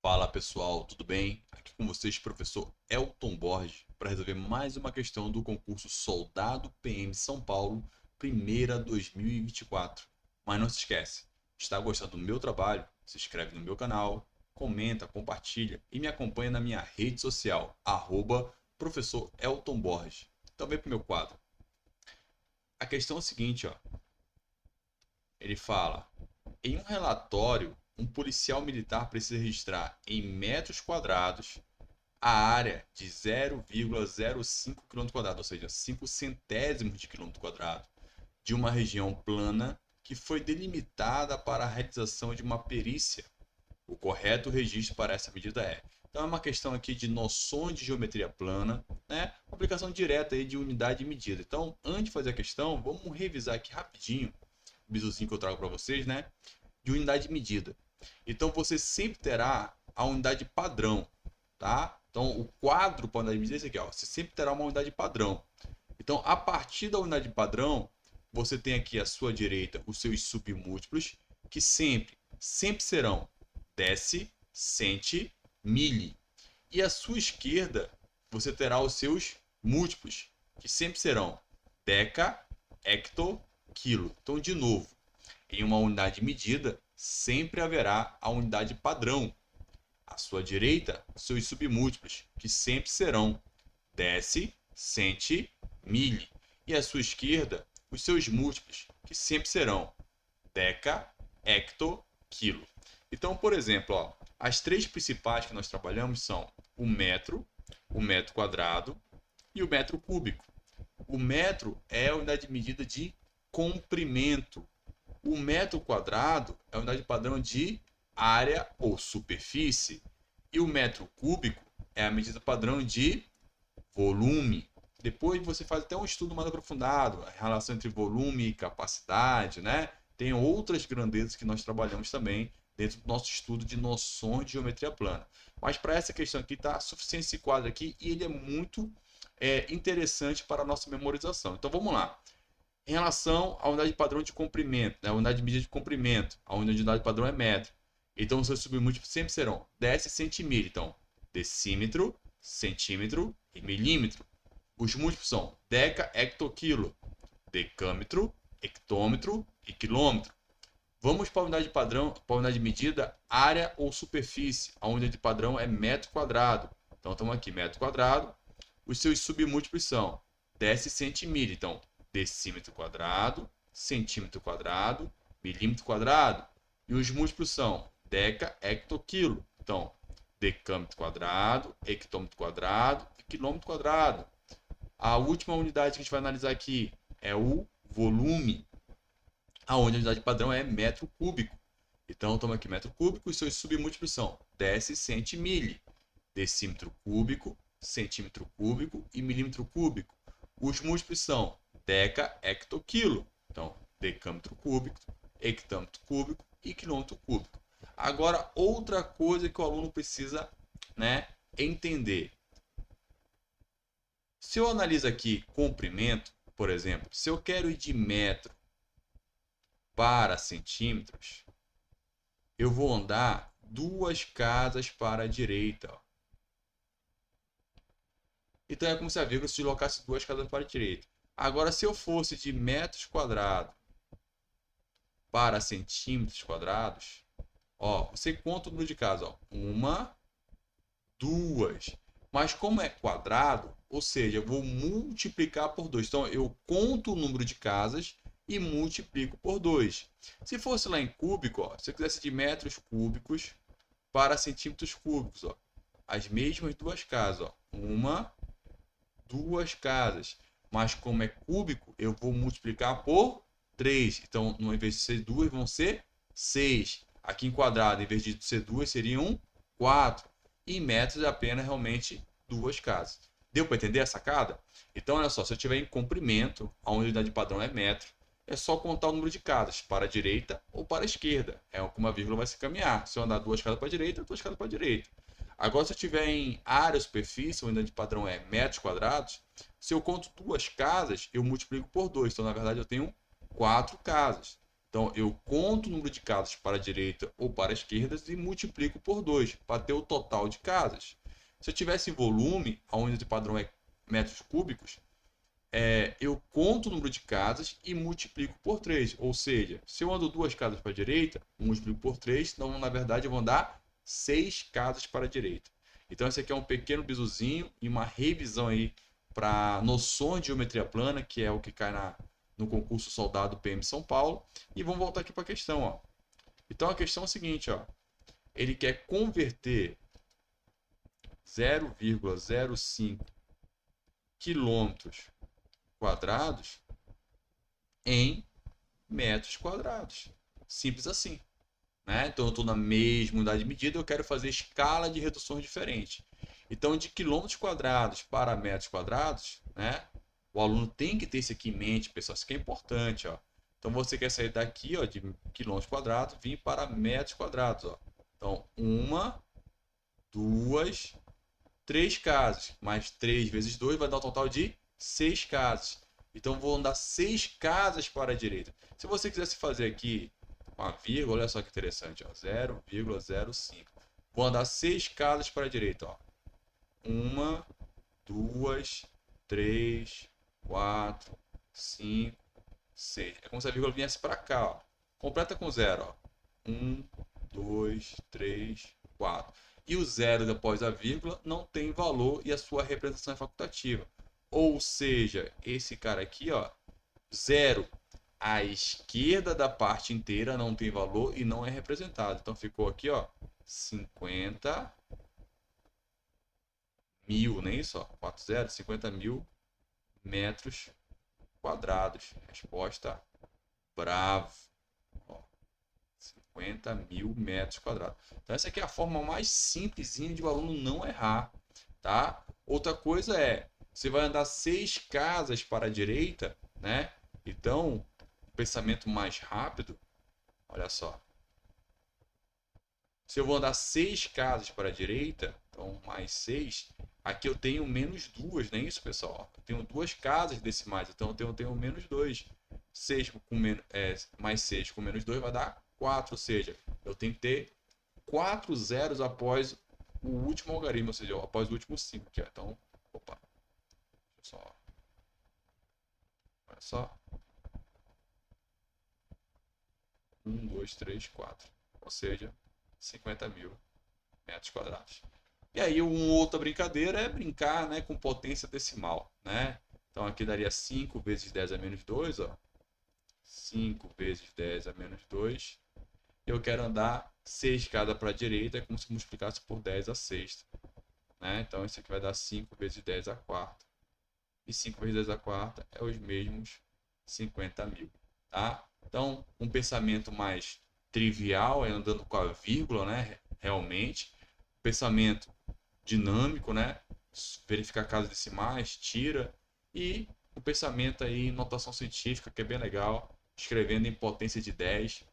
Fala pessoal, tudo bem? Aqui com vocês, professor Elton Borges, para resolver mais uma questão do concurso Soldado PM São Paulo, primeira 2024. Mas não se esquece, está gostando do meu trabalho? Se inscreve no meu canal, comenta, compartilha e me acompanha na minha rede social, professor Elton Borges. Então vem para o meu quadro. A questão é a seguinte, ó. Ele fala: em um relatório, um policial militar precisa registrar em metros quadrados a área de 0,05 km², ou seja, 5 centésimos de quilômetro quadrado, de uma região plana que foi delimitada para a realização de uma perícia. O correto registro para essa medida é. Então é uma questão aqui de noções de geometria plana, né? Aplicação direta aí de unidade e medida. Então, antes de fazer a questão, vamos revisar aqui rapidinho o bizuzinho que eu trago para vocês, né? De unidade de medida. Então você sempre terá a unidade padrão, tá? Então o quadro para a unidade de medida é esse aqui, ó. Você sempre terá uma unidade padrão. Então a partir da unidade padrão, você tem aqui à sua direita os seus submúltiplos, que sempre serão deci, centi, mili. E à sua esquerda, você terá os seus múltiplos, que sempre serão deca, hecto, quilo. Então, de novo, em uma unidade medida, sempre haverá a unidade padrão. À sua direita, seus submúltiplos, que sempre serão deci, centi, mili. E à sua esquerda, os seus múltiplos, que sempre serão deca, hecto, quilo. Então, por exemplo, ó, as três principais que nós trabalhamos são o metro quadrado e o metro cúbico. O metro é a unidade de medida de comprimento. O metro quadrado é a unidade padrão de área ou superfície. E o metro cúbico é a medida padrão de volume. Depois você faz até um estudo mais aprofundado, a relação entre volume e capacidade, né? Tem outras grandezas que nós trabalhamos também dentro do nosso estudo de noções de geometria plana. Mas para essa questão aqui está suficiente esse quadro aqui e ele é muito interessante para a nossa memorização. Então vamos lá. Em relação à unidade padrão de comprimento, né? A unidade de medida de comprimento, a unidade padrão é metro. Então os seus submúltiplos sempre serão deci, centímetro. Então, decímetro, centímetro e milímetro. Os múltiplos são deca, hecto, quilo, decâmetro, hectômetro e quilômetro. Vamos para a unidade padrão, para a unidade de medida, área ou superfície. A unidade padrão é metro quadrado. Então, estamos aqui, metro quadrado. Os seus submúltiplos são deci, centímetro. Então, decímetro quadrado, centímetro quadrado, milímetro quadrado. E os múltiplos são deca, hecto, quilo. Então, decâmetro quadrado, hectômetro quadrado e quilômetro quadrado. A última unidade que a gente vai analisar aqui é o volume, aonde a unidade padrão é metro cúbico. Então, toma aqui metro cúbico e seus submúltiplos são deci, centi, mili, decímetro cúbico, centímetro cúbico e milímetro cúbico. Os múltiplos são deca, hecto, quilo. Então, decâmetro cúbico, hectômetro cúbico e quilômetro cúbico. Agora, outra coisa que o aluno precisa, né, entender. Se eu analiso aqui comprimento, por exemplo, se eu quero ir de metro para centímetros, eu vou andar duas casas para a direita. Ó. Então é como se a vírgula se deslocasse duas casas para a direita. Agora, se eu fosse de metros quadrados para centímetros quadrados, ó, você conta o número de casas. Ó. Uma, duas. Mas como é quadrado, ou seja, eu vou multiplicar por 2. Então, eu conto o número de casas e multiplico por 2. Se fosse lá em cúbico, ó, se eu quisesse de metros cúbicos para centímetros cúbicos, ó, as mesmas duas casas. Ó, uma, duas casas. Mas como é cúbico, eu vou multiplicar por 3. Então, ao invés de ser 2, vão ser 6. Aqui em quadrado, em vez de ser 2, seriam 4. E em metros é apenas realmente duas casas. Deu para entender a sacada? Então, olha só, se eu tiver em comprimento, a unidade padrão é metro, é só contar o número de casas, para a direita ou para a esquerda. É como a vírgula vai se caminhar. Se eu andar duas casas para a direita, duas casas para a direita. Agora, se eu tiver em área ou superfície, a unidade padrão é metros quadrados, se eu conto duas casas, eu multiplico por 2. Então, na verdade, eu tenho 4 casas. Então, eu conto o número de casas para a direita ou para a esquerda e multiplico por 2 para ter o total de casas. Se eu tivesse volume, a unidade padrão é metros cúbicos, eu conto o número de casas e multiplico por 3. Ou seja, se eu ando 2 casas para a direita, multiplico por 3, então na verdade eu vou andar 6 casas para a direita. Então esse aqui é um pequeno bisuzinho e uma revisão aí para noções de geometria plana, que é o que cai no concurso Soldado PM São Paulo. E vamos voltar aqui para a questão. Ó. Então a questão é a seguinte, ó. Ele quer converter 0,05 quilômetros quadrados em metros quadrados. Simples assim. Né? Então eu estou na mesma unidade de medida, eu quero fazer escala de reduções diferentes. Então, de quilômetros quadrados para metros quadrados, né? O aluno tem que ter isso aqui em mente, pessoal. Isso aqui é importante, ó. Então, você quer sair daqui, ó, de quilômetros quadrados, vir para metros quadrados, ó. Então, uma, duas, três casas. Mais 3 vezes 2 vai dar um total de 6 casas. Então, vou andar 6 casas para a direita. Se você quisesse fazer aqui uma vírgula, olha só que interessante, ó, 0,05. Vou andar 6 casas para a direita, ó. Uma, duas, três, quatro, cinco, seis. É como se a vírgula viesse para cá, ó. Completa com zero, ó. Um, dois, três, quatro. E o zero depois da vírgula não tem valor e a sua representação é facultativa. Ou seja, esse cara aqui, ó, zero à esquerda da parte inteira não tem valor e não é representado. Então ficou aqui, ó, 50 mil, nem isso, ó, 40, 50 mil metros quadrados. Resposta bravo. Ó, 50 mil metros quadrados. Então essa aqui é a forma mais simplesinha de o aluno não errar, tá? Outra coisa é, você vai andar 6 casas para a direita, né? Então, o pensamento mais rápido, olha só. Se eu vou andar 6 casas para a direita, então mais 6, aqui eu tenho menos 2, não é isso, pessoal? Eu tenho 2 casas decimais, então eu tenho menos 2. 6 com mais 6 com menos 2 vai dar 4, ou seja, eu tenho que ter 4 zeros após o último algarismo, ou seja, após o último 5. Aqui, ó. Então, opa, olha só. 1, 2, 3, 4. Ou seja, 50 mil metros quadrados. E aí, uma outra brincadeira é brincar, né, com potência decimal, né? Então, aqui daria 5 vezes 10 a menos 2, ó. 5 vezes 10 a menos 2. Eu quero andar 6 cada para a direita, é como se multiplicasse por 10 a sexta. Né? Então, isso aqui vai dar 5 vezes 10 a quarta. E 5 vezes 10 a quarta é os mesmos 50 mil. Tá? Então, um pensamento mais trivial é andando com a vírgula, né? Realmente. Pensamento dinâmico, né? Verificar casas decimais, tira. E o pensamento aí em notação científica, que é bem legal, escrevendo em potência de 10,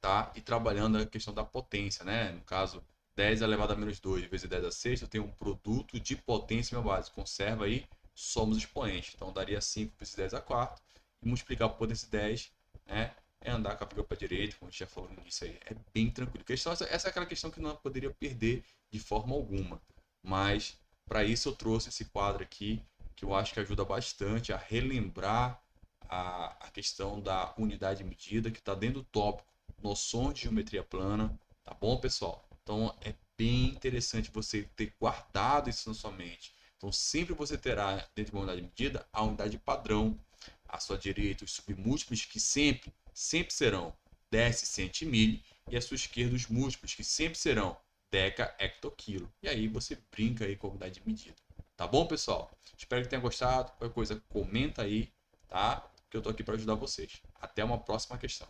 tá? E trabalhando a questão da potência, né? No caso, 10 elevado a menos 2 vezes 10 a sexta, eu tenho um produto de potência em minha base. Conserva aí, somos expoentes. Então, daria 5 vezes 10 a quarta. E multiplicar por potência 10, né? É andar com a vírgula para a direita, como a gente já falou no início aí. É bem tranquilo. Essa é aquela questão que não poderia perder de forma alguma. Mas, para isso, eu trouxe esse quadro aqui, que eu acho que ajuda bastante a relembrar a questão da unidade de medida, que está dentro do tópico noções de geometria plana, tá bom, pessoal? Então é bem interessante você ter guardado isso na sua mente. Então sempre você terá dentro de uma unidade de medida a unidade padrão, à sua direita os submúltiplos que sempre serão deci, cento e milho, e à sua esquerda os múltiplos que sempre serão deca, hectoquilo. E aí você brinca aí com a unidade de medida. Tá bom, pessoal? Espero que tenha gostado. Qualquer coisa, comenta aí, tá? Que eu tô aqui para ajudar vocês. Até uma próxima questão.